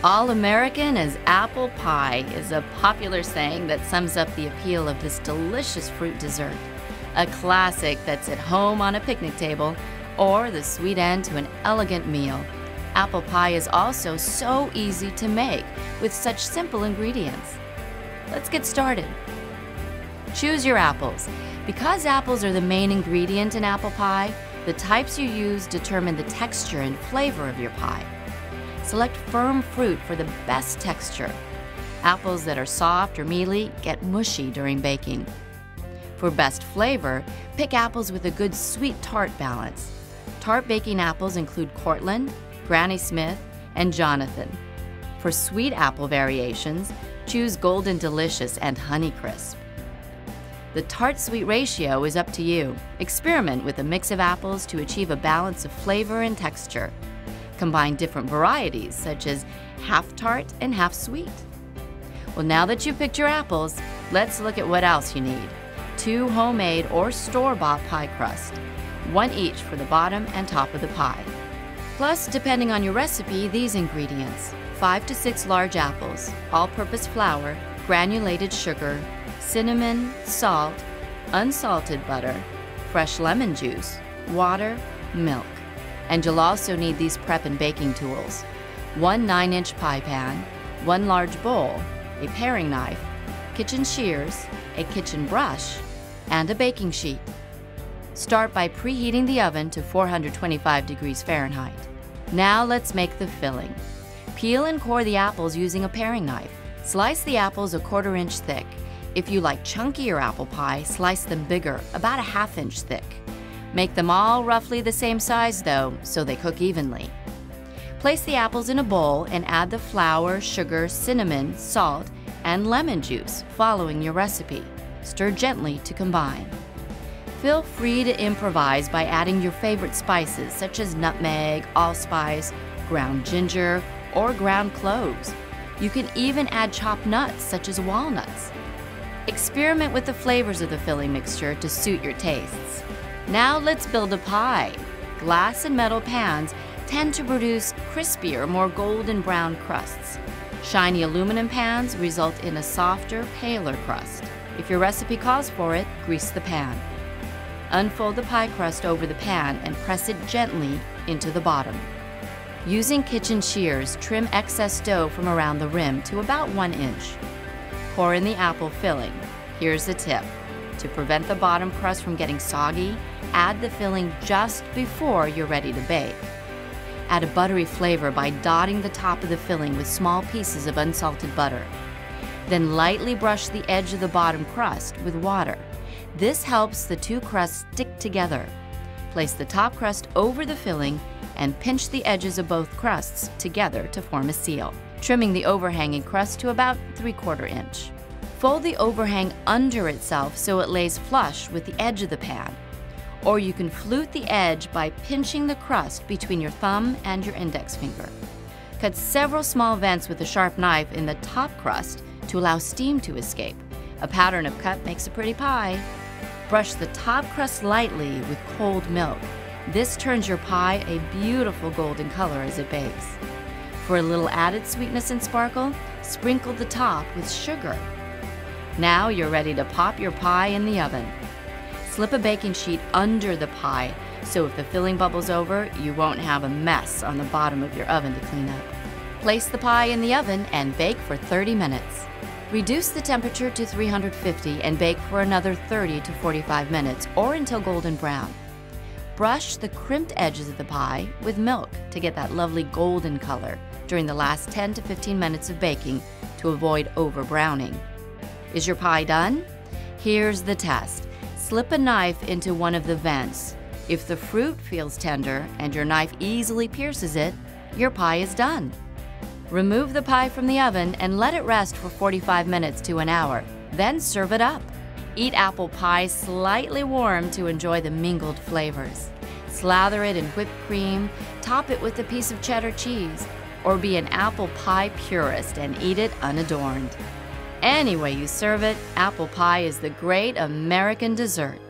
All-American as apple pie is a popular saying that sums up the appeal of this delicious fruit dessert. A classic that's at home on a picnic table or the sweet end to an elegant meal. Apple pie is also so easy to make with such simple ingredients. Let's get started. Choose your apples. Because apples are the main ingredient in apple pie, the types you use determine the texture and flavor of your pie. Select firm fruit for the best texture. Apples that are soft or mealy get mushy during baking. For best flavor, pick apples with a good sweet-tart balance. Tart baking apples include Cortland, Granny Smith, and Jonathan. For sweet apple variations, choose Golden Delicious and Honeycrisp. The tart-sweet ratio is up to you. Experiment with a mix of apples to achieve a balance of flavor and texture. Combine different varieties, such as half tart and half sweet. Well, now that you've picked your apples, let's look at what else you need. 2 homemade or store-bought pie crust, 1 each for the bottom and top of the pie. Plus, depending on your recipe, these ingredients: 5 to 6 large apples, all-purpose flour, granulated sugar, cinnamon, salt, unsalted butter, fresh lemon juice, water, milk. And you'll also need these prep and baking tools: 1 9-inch pie pan, 1 large bowl, a paring knife, kitchen shears, a kitchen brush, and a baking sheet. Start by preheating the oven to 425 degrees Fahrenheit. Now let's make the filling. Peel and core the apples using a paring knife. Slice the apples a 1/4 inch thick. If you like chunkier apple pie, slice them bigger, about a 1/2 inch thick. Make them all roughly the same size though, so they cook evenly. Place the apples in a bowl and add the flour, sugar, cinnamon, salt, and lemon juice, following your recipe. Stir gently to combine. Feel free to improvise by adding your favorite spices such as nutmeg, allspice, ground ginger, or ground cloves. You can even add chopped nuts such as walnuts. Experiment with the flavors of the filling mixture to suit your tastes. Now let's build a pie. Glass and metal pans tend to produce crispier, more golden brown crusts. Shiny aluminum pans result in a softer, paler crust. If your recipe calls for it, grease the pan. Unfold the pie crust over the pan and press it gently into the bottom. Using kitchen shears, trim excess dough from around the rim to about 1 inch. Pour in the apple filling. Here's the tip. To prevent the bottom crust from getting soggy, add the filling just before you're ready to bake. Add a buttery flavor by dotting the top of the filling with small pieces of unsalted butter. Then lightly brush the edge of the bottom crust with water. This helps the 2 crusts stick together. Place the top crust over the filling and pinch the edges of both crusts together to form a seal, trimming the overhanging crust to about 3/4 inch. Fold the overhang under itself so it lays flush with the edge of the pan. Or you can flute the edge by pinching the crust between your thumb and your index finger. Cut several small vents with a sharp knife in the top crust to allow steam to escape. A pattern of cut makes a pretty pie. Brush the top crust lightly with cold milk. This turns your pie a beautiful golden color as it bakes. For a little added sweetness and sparkle, sprinkle the top with sugar. Now you're ready to pop your pie in the oven. Slip a baking sheet under the pie so if the filling bubbles over, you won't have a mess on the bottom of your oven to clean up. Place the pie in the oven and bake for 30 minutes. Reduce the temperature to 350 and bake for another 30 to 45 minutes or until golden brown. Brush the crimped edges of the pie with milk to get that lovely golden color during the last 10 to 15 minutes of baking to avoid over browning. Is your pie done? Here's the test. Slip a knife into one of the vents. If the fruit feels tender and your knife easily pierces it, your pie is done. Remove the pie from the oven and let it rest for 45 minutes to an hour. Then serve it up. Eat apple pie slightly warm to enjoy the mingled flavors. Slather it in whipped cream, top it with a piece of cheddar cheese, or be an apple pie purist and eat it unadorned. Any way you serve it, apple pie is the great American dessert.